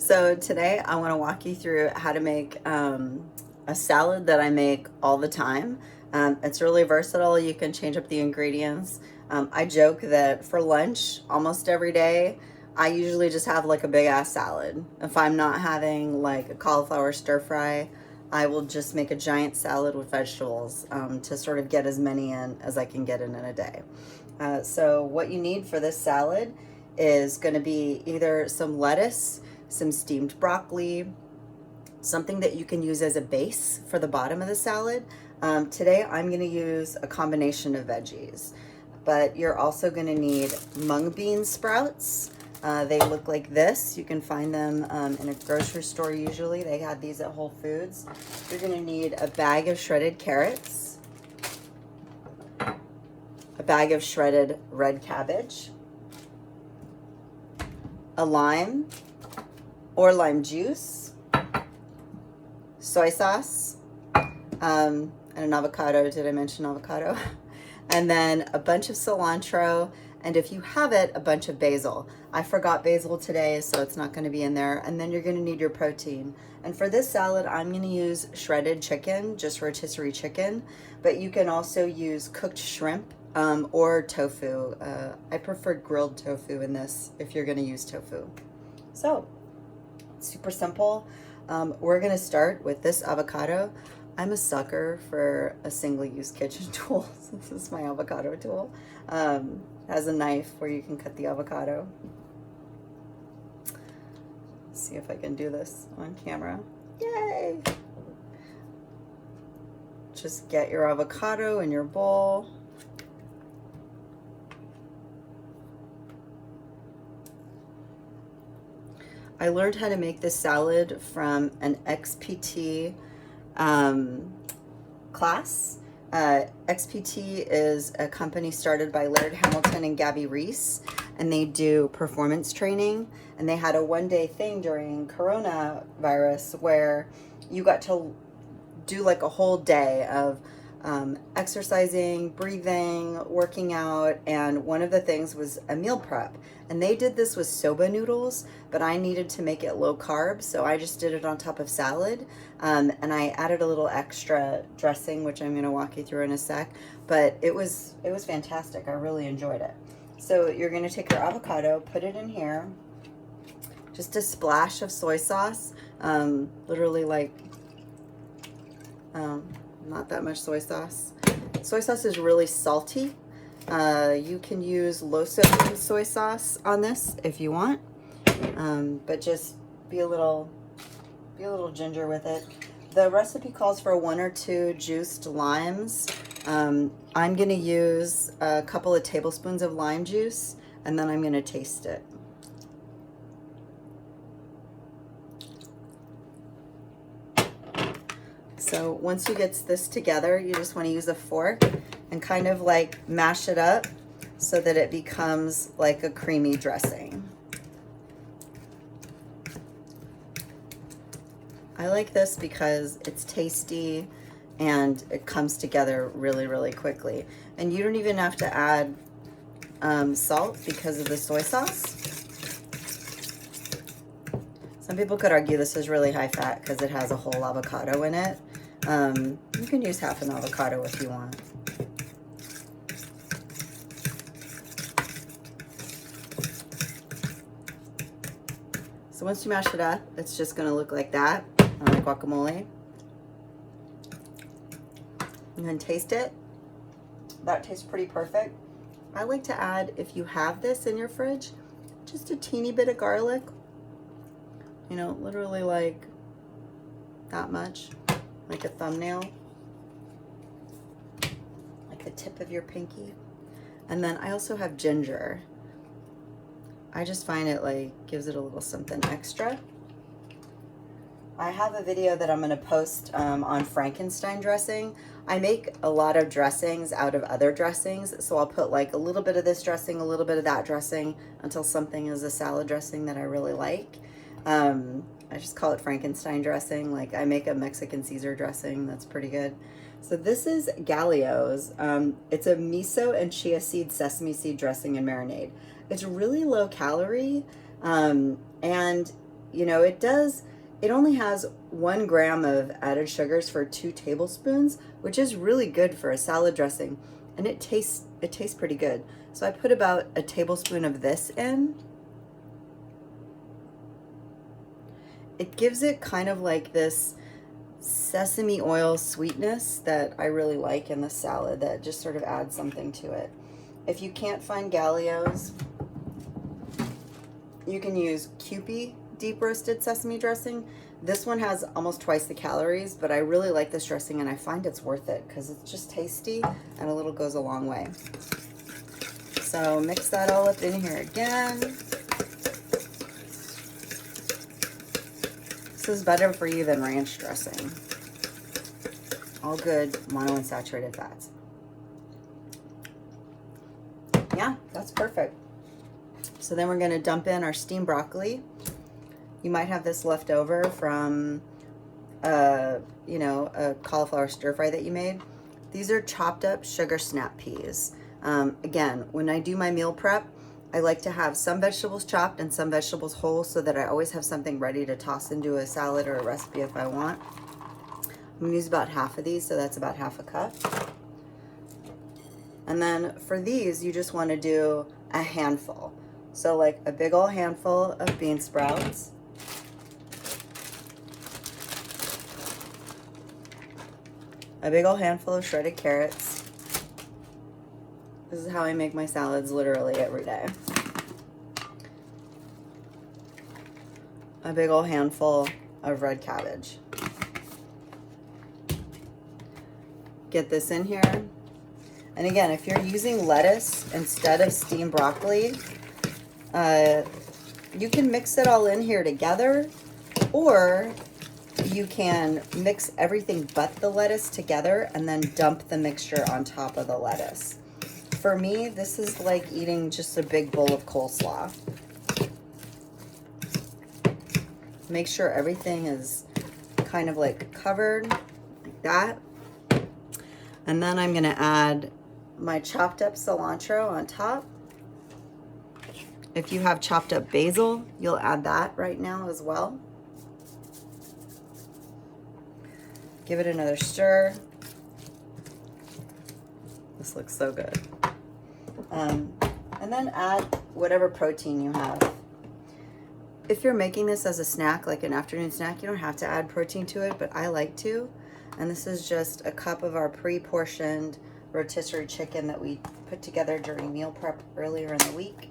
So today I want to walk you through how to make a salad that I make all the time. It's really versatile. You can change up the ingredients. I joke that for lunch almost every day, I usually just have like a big ass salad. If I'm not having like a cauliflower stir fry, I will just make a giant salad with vegetables to sort of get as many in as I can get in a day. So what you need for this salad is going to be either some lettuce, some steamed broccoli, something that you can use as a base for the bottom of the salad. Today I'm going to use a combination of veggies, but you're also going to need mung bean sprouts. They look like this. You can find them in a grocery store usually. They have these at Whole Foods. You're going to need a bag of shredded carrots, a bag of shredded red cabbage, a lime or lime juice, soy sauce, and an avocado. Did I mention avocado? And then a bunch of cilantro, and if you have it, a bunch of basil. I forgot basil today, so it's not going to be in there. And then you're going to need your protein. And for this salad, I'm going to use shredded chicken, just rotisserie chicken, but you can also use cooked shrimp or tofu. I prefer grilled tofu in this if you're going to use tofu. So, super simple. We're going to start with this avocado. I'm a sucker for a single-use kitchen tool. This is my avocado tool. It has a knife where you can cut the avocado. Let's see if I can do this on camera. Yay! Just get your avocado in your bowl. I learned how to make this salad from an XPT class. XPT is a company started by Laird Hamilton and Gabby Reese, and they do performance training. And they had a one-day thing during coronavirus where you got to do like a whole day of exercising, breathing, working out, and one of the things was a meal prep. And they did this with Soba Noodles, but I needed to make it low carb, so I just did it on top of salad. And I added a little extra dressing, which I'm going to walk you through in a sec. But it was fantastic. I really enjoyed it. So you're going to take your avocado, put it in here, just a splash of soy sauce, literally like not that much soy sauce. Soy sauce is really salty. You can use low sodium soy sauce on this if you want, but just be a little ginger with it. The recipe calls for 1 or 2 juiced limes. I'm going to use a couple of tablespoons of lime juice, and then I'm going to taste it. So once you get this together, you just want to use a fork and kind of like mash it up so that it becomes like a creamy dressing. I like this because it's tasty and it comes together really, really quickly. And you don't even have to add salt because of the soy sauce. Some people could argue this is really high fat because it has a whole avocado in it. You can use half an avocado if you want. So once you mash it up, it's just going to look like that, like guacamole. And then taste it. That tastes pretty perfect. I like to add, if you have this in your fridge, just a teeny bit of garlic. You know, literally like that much, like a thumbnail, like the tip of your pinky. And then I also have ginger. I just find it like gives it a little something extra. I have a video that I'm going to post on Frankenstein dressing. I make a lot of dressings out of other dressings, so I'll put like a little bit of this dressing, a little bit of that dressing, until something is a salad dressing that I really like. I just call it Frankenstein dressing. Like I make a Mexican Caesar dressing that's pretty good. So this is Galeo's. It's a miso and chia seed sesame seed dressing and marinade. It's really low calorie, and you know, it only has 1 gram of added sugars for 2 tablespoons, which is really good for a salad dressing, and it tastes pretty good. So I put about a tablespoon of this in. It gives it kind of like this sesame oil sweetness that I really like in the salad, that just sort of adds something to it. If you can't find Galeo's, you can use Kewpie deep roasted sesame dressing. This one has almost twice the calories, but I really like this dressing and I find it's worth it because it's just tasty and a little goes a long way. So mix that all up in here again. This is better for you than ranch dressing. All good monounsaturated fats. Yeah, that's perfect. So then we're gonna dump in our steamed broccoli. You might have this left over from, you know, a cauliflower stir fry that you made. These are chopped up sugar snap peas. Again, when I do my meal prep, I like to have some vegetables chopped and some vegetables whole so that I always have something ready to toss into a salad or a recipe if I want. I'm gonna use about half of these, so that's about half a cup. And then for these, you just wanna do a handful. So like a big old handful of bean sprouts. A big old handful of shredded carrots. This is how I make my salads literally every day. A big old handful of red cabbage. Get this in here. And again, if you're using lettuce instead of steamed broccoli, you can mix it all in here together, or you can mix everything but the lettuce together and then dump the mixture on top of the lettuce. For me, this is like eating just a big bowl of coleslaw. Make sure everything is kind of like covered like that. And then I'm gonna add my chopped up cilantro on top. If you have chopped up basil, you'll add that right now as well. Give it another stir. This looks so good. And then add whatever protein you have. If you're making this as a snack, like an afternoon snack, you don't have to add protein to it, but I like to. And this is just a cup of our pre-portioned rotisserie chicken that we put together during meal prep earlier in the week.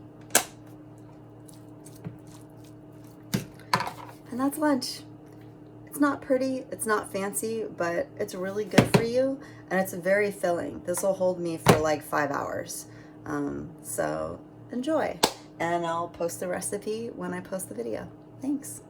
And that's lunch. It's not pretty, it's not fancy, but it's really good for you, and it's very filling. This will hold me for like 5 hours. So enjoy, and I'll post the recipe when I post the video. Thanks.